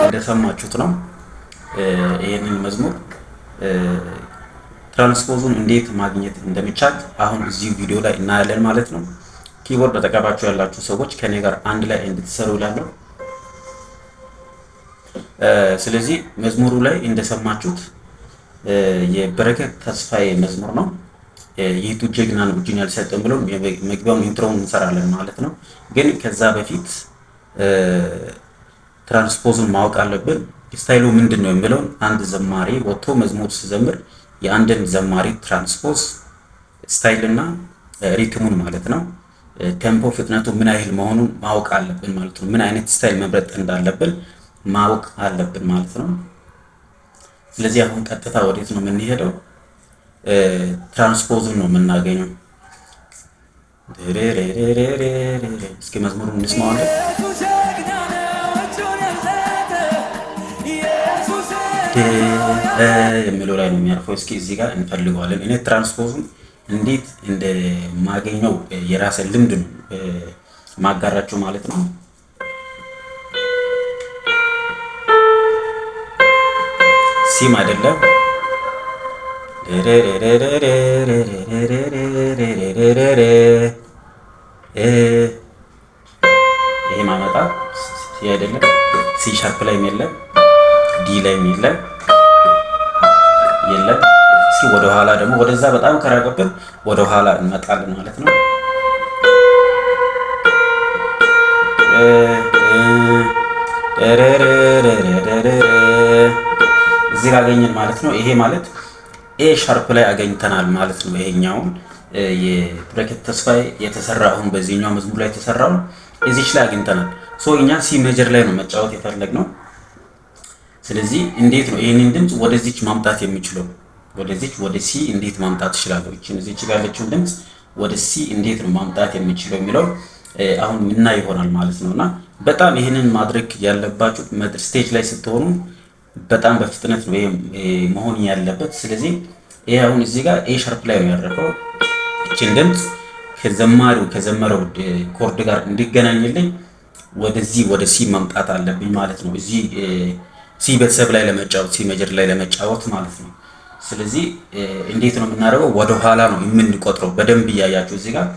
እንደሰማችሁት ነው። ይሄንን መዝሙር ትራንስፖዙን እንዴት ማግኘት እንደሚቻል አሁን እዚህ ቪዲዮ ላይ እናያለን ማለት ነው። ኪቦርድ ተጠቃባችሁ ያላችሁ ሰዎች ከኔ ጋር አንድ ላይ እንድትሰሩ ይላለሁ። ስለዚህ መዝሙሩ ላይ እንደሰማችሁት የበረከት ተስፋዬ መዝሙር ነው። ይህቱ ጀግና ነው እጁን ያልሰጠን ብለው መግቢያውን ኢንትሮውን እንሰራለን ማለት ነው። ግን ከዛ በፊት ትራንስፖዙን ማወቅ አለብን። ስታይሉ ምንድን ነው የሚለው አንድ ዘማሪ ወጥቶ መዝሙር ሲዘምር የአንድን ዘማሪ ትራንስፖዝ ስታይልና ሪትሙን ማለት ነው ቴምፖ ፍጥነቱ ምን ያህል መሆኑን ማወቅ አለብን ማለት ነው። ምን አይነት ስታይል መምረጥ እንዳለብን ማወቅ አለብን ማለት ነው። ስለዚህ አሁን ቀጥታ ወዴት ነው የምንሄደው? ትራንስፖዙን ነው የምናገኘው። እስኪ መዝሙሩን እንስማዋለን። የሚለው ላይ ነው የሚያርፈው። እስኪ እዚህ ጋር እንፈልገዋለን። እኔ ትራንስፖዙን እንዴት እንደማገኘው የራሴ ልምድ ነው ማጋራችሁ ማለት ነው። ሲም አይደለም ይሄ ማመጣ ሲ አይደለም። ሲ ሻርፕ ላይ የለም፣ ዲ ላይ የለም። እስኪ ወደ ኋላ ደግሞ ወደዛ በጣም ከራቀብን ወደ ኋላ እንመጣለን ማለት ነው። እዚህ ጋር አገኘን ማለት ነው። ይሄ ማለት ኤ ሻርፕ ላይ አገኝተናል ማለት ነው። ይሄኛውን የበረከት ተስፋዬ የተሰራ አሁን በዚህኛው መዝሙር ላይ የተሰራው እዚች ላይ አግኝተናል። ሶ እኛ ሲ ሜጀር ላይ ነው መጫወት የፈለግነው። ስለዚህ እንዴት ነው ይሄንን ድምጽ ወደዚች ማምጣት የሚችለው? ወደዚች ወደ ሲ እንዴት ማምጣት ይችላል? እዚች ጋር ያለችውን ድምጽ ወደ ሲ እንዴት ነው ማምጣት የሚችለው የሚለው አሁን ምና ይሆናል ማለት ነውና በጣም ይሄንን ማድረግ ያለባችሁ ስቴጅ ላይ ስትሆኑ በጣም በፍጥነት ነው መሆን ያለበት። ስለዚህ ይሄ አሁን እዚህ ጋር ኤ ሻርፕ ላይ ነው ያረፈው። እቺን ድምጽ ከዘመረው ኮርድ ጋር እንዲገናኝልኝ ወደዚህ ወደ ሲ ማምጣት አለብኝ ማለት ነው። እዚህ ሲ ቤተሰብ ላይ ለመጫወት ሲ ሜጀር ላይ ለመጫወት ማለት ነው። ስለዚህ እንዴት ነው የምናደርገው? ወደ ኋላ ነው የምንቆጥረው። በደንብ እያያችሁ እዚህ ጋር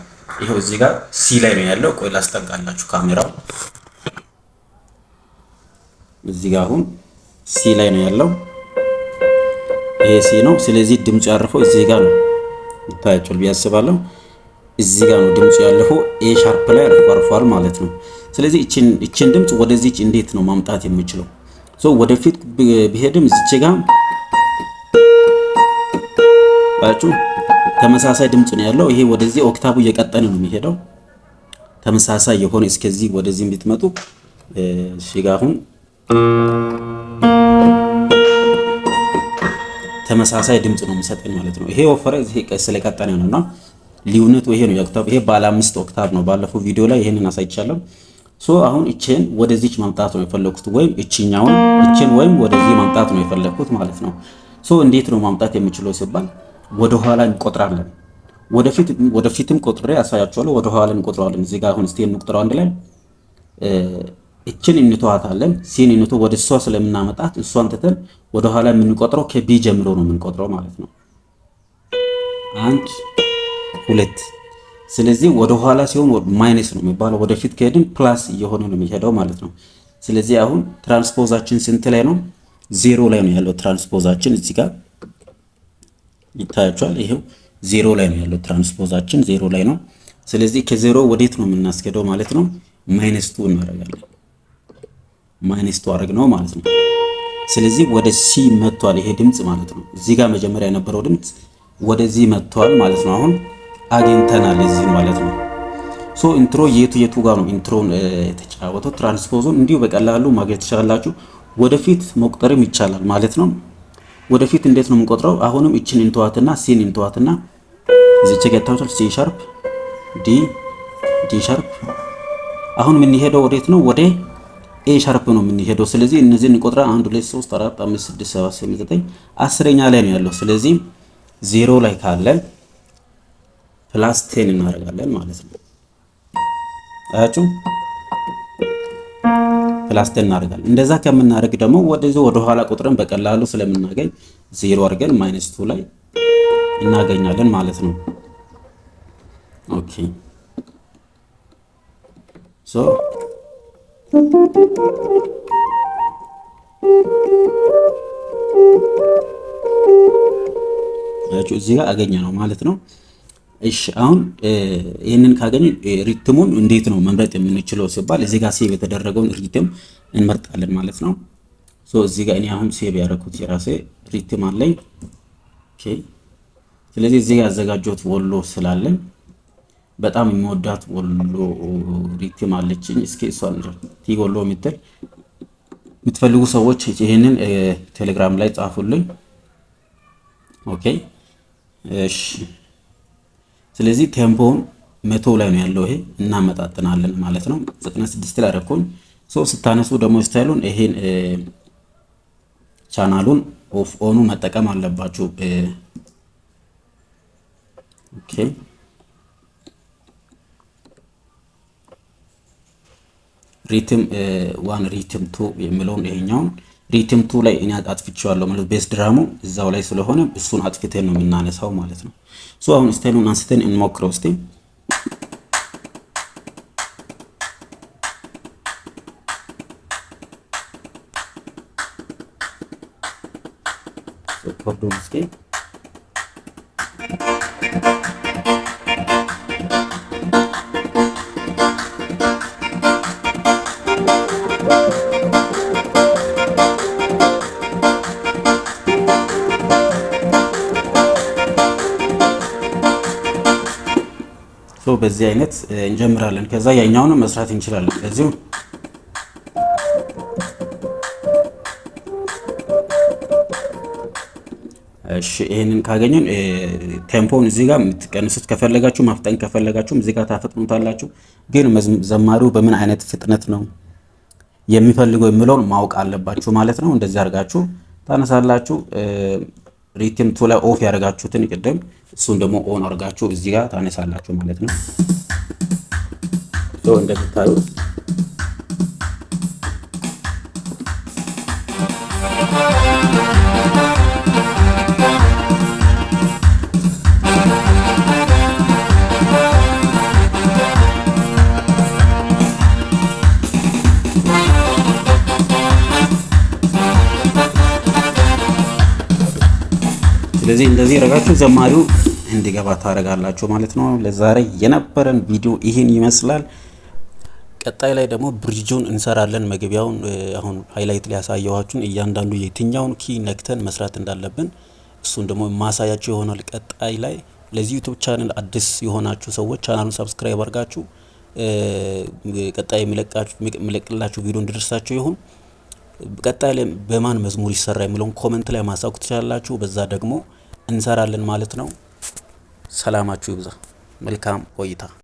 ይሄው እዚህ ጋር ሲ ላይ ነው ያለው። ቆይ ላስጠጋላችሁ ካሜራው። እዚህ ጋር አሁን ሲ ላይ ነው ያለው። ይሄ ሲ ነው። ስለዚህ ድምፁ ያረፈው እዚህ ጋር ነው። ይታያችኋል ብዬ አስባለሁ። እዚህ ጋር ነው ድምፁ ያለፈው። ኤ ሻርፕ ላይ አርፏል ማለት ነው። ስለዚህ እቺን ድምፅ ወደዚች እንዴት ነው ማምጣት የምችለው? ወደፊት ቢሄድም እዚች ጋር ባችሁ ተመሳሳይ ድምጽ ነው ያለው። ይሄ ወደዚህ ኦክታቡ እየቀጠነ ነው የሚሄደው። ተመሳሳይ የሆነ እስከዚህ ወደዚህ ብትመጡ እሺ ጋር አሁን ተመሳሳይ ድምጽ ነው የሚሰጠኝ ማለት ነው። ይሄ ወፈረ፣ ይሄ ስለቀጠነ ነውና ልዩነቱ ይሄ ነው። የኦክታብ ይሄ ባለ 5 ኦክታብ ነው። ባለፈው ቪዲዮ ላይ ይሄንን አሳይቻለሁ። አሁን እቺን ወደዚች ማምጣት ነው የፈለኩት፣ ወይም እቺኛውን እቺን ወይም ወደዚህ ማምጣት ነው የፈለኩት ማለት ነው። እንዴት ነው ማምጣት የምችለው ሲባል ወደ ኋላ እንቆጥራለን። ወደፊትም ቆጥሬ ያሳያችኋለሁ። ወደ ኋላ እንቆጥራለን። እዚህ ጋር አሁን እስቲ እንቁጥረው አንድ ላይ። እቺን እንተዋታለን። ሲን እንተው ወደ እሷ ስለምናመጣት እሷን ተተን ወደ ኋላ የምንቆጥረው ከቢ ጀምሮ ነው የምንቆጥረው ማለት ነው። 1 2 ስለዚህ ወደ ኋላ ሲሆን ማይነስ ነው የሚባለው። ወደፊት ከሄድን ፕላስ እየሆነ ነው የሚሄደው ማለት ነው። ስለዚህ አሁን ትራንስፖዛችን ስንት ላይ ነው? 0 ላይ ነው ያለው ትራንስፖዛችን። እዚህ ጋር ይታያችኋል። ይሄው 0 ላይ ነው ያለው ትራንስፖዛችን 0 ላይ ነው። ስለዚህ ከዜሮ ወዴት ነው የምናስኬደው ማለት ነው? -2 እናደርጋለን። -2 አደረግነው ማለት ነው። ስለዚህ ወደ ሲ መጥቷል ይሄ ድምጽ ማለት ነው። እዚህ ጋር መጀመሪያ የነበረው ድምጽ ወደዚህ መጥቷል ማለት ነው። አሁን አግኝተናል እዚህ ማለት ነው። ኢንትሮ የቱ ጋር ነው ኢንትሮን የተጫወተው? ትራንስፖዙን እንዲሁ በቀላሉ ማግኘት ትችላላችሁ። ወደፊት መቁጠርም ይቻላል ማለት ነው። ወደፊት እንዴት ነው የምንቆጥረው? አሁንም እቺን እንተዋትና ሲን እንተዋትና እዚች ጋር ታውታል ሲ ሻርፕ ዲ ሻርፕ። አሁን ምን ሄደው ወዴት ነው? ወደ ኤ ሻርፕ ነው የምንሄደው። ስለዚህ እነዚህን እንቆጥራ 1 2 3 4 5 6 7 8 9 10ኛ ላይ ነው ያለው። ስለዚህ 0 ላይ ካለ +10 እናደርጋለን ማለት ነው። አያችሁ +10 እናደርጋለን። እንደዛ ከምናደርግ ደግሞ ወደዚህ ወደ ኋላ ቁጥርን በቀላሉ ስለምናገኝ 0 አድርገን -2 ላይ እናገኛለን ማለት ነው። ኦኬ ሶ እዚህ ጋር አገኘ ነው ማለት ነው። እሺ አሁን ይሄንን ካገኘ ሪትሙን እንዴት ነው መምረጥ የምንችለው ሲባል እዚህ ጋር ሴቭ የተደረገውን ሪትም እንመርጣለን ማለት ነው። ሶ እዚህ ጋር እኔ አሁን ሴቭ ያደረኩት የራሴ ሪትም አለኝ። ኦኬ ስለዚህ እዚህ ጋር ያዘጋጀሁት ወሎ ስላለኝ በጣም የምወዳት ወሎ ሪትም አለችኝ። እስኪ እሷን ቲ ወሎ የምትፈልጉ ሰዎች ይሄንን ቴሌግራም ላይ ጻፉልኝ። ኦኬ እሺ ስለዚህ ቴምፖውን 100 ላይ ነው ያለው። ይሄ እናመጣጥናለን ማለት ነው። 96 ላይ አደረኩኝ። ሶ ስታነሱ ደግሞ ስታይሉን ይሄን ቻናሉን ኦፍ ኦኑ መጠቀም አለባችሁ። ኦኬ ሪትም 1 ሪትም 2 የሚለውን ይሄኛውን ሪትም 2 ላይ እኔ አጥፍቼዋለሁ ማለት ቤስ ድራሙ እዛው ላይ ስለሆነ እሱን አጥፍተን ነው የምናነሳው ማለት ነው። ሶ አሁን ስታይሉን አንስተን እንሞክረው እስቲ። ኮርዶን እስኪ በዚህ አይነት እንጀምራለን። ከዛ ያኛውን መስራት እንችላለን። ስለዚህ እሺ ይሄንን ካገኘን ቴምፖን እዚህ ጋር የምትቀንሱት ከፈለጋችሁ ማፍጠን ከፈለጋችሁ እዚህ ጋር ታፈጥኑታላችሁ። ግን ዘማሪው በምን አይነት ፍጥነት ነው የሚፈልገው የሚለውን ማወቅ አለባችሁ ማለት ነው። እንደዚህ አድርጋችሁ ታነሳላችሁ። ሪትም 2 ላይ ኦፍ ያደርጋችሁትን ቅድም እሱን ደግሞ ኦን አድርጋችሁ እዚህ ጋር ታነሳላችሁ ማለት ነው። ሶ እንደምታዩት ስለዚህ እንደዚህ ረጋችሁ ዘማሪው እንዲገባ ታረጋላችሁ ማለት ነው። ለዛሬ የነበረን ቪዲዮ ይህን ይመስላል። ቀጣይ ላይ ደግሞ ብሪጁን እንሰራለን። መግቢያውን አሁን ሃይላይት ላይ ያሳየኋችሁን እያንዳንዱ የትኛውን ኪ ነክተን መስራት እንዳለብን እሱን ደግሞ ማሳያችሁ ይሆናል ቀጣይ ላይ። ለዚህ ዩቲዩብ ቻናል አዲስ የሆናችሁ ሰዎች ቻናሉን ሰብስክራይብ አድርጋችሁ ቀጣይ የሚለቅላችሁ ቪዲዮ እንዲደርሳችሁ ይሁን። ቀጣይ ላይ በማን መዝሙር ይሰራ የሚለውን ኮሜንት ላይ ማሳወቅ ትችላላችሁ። በዛ ደግሞ እንሰራለን ማለት ነው። ሰላማችሁ ይብዛ። መልካም ቆይታ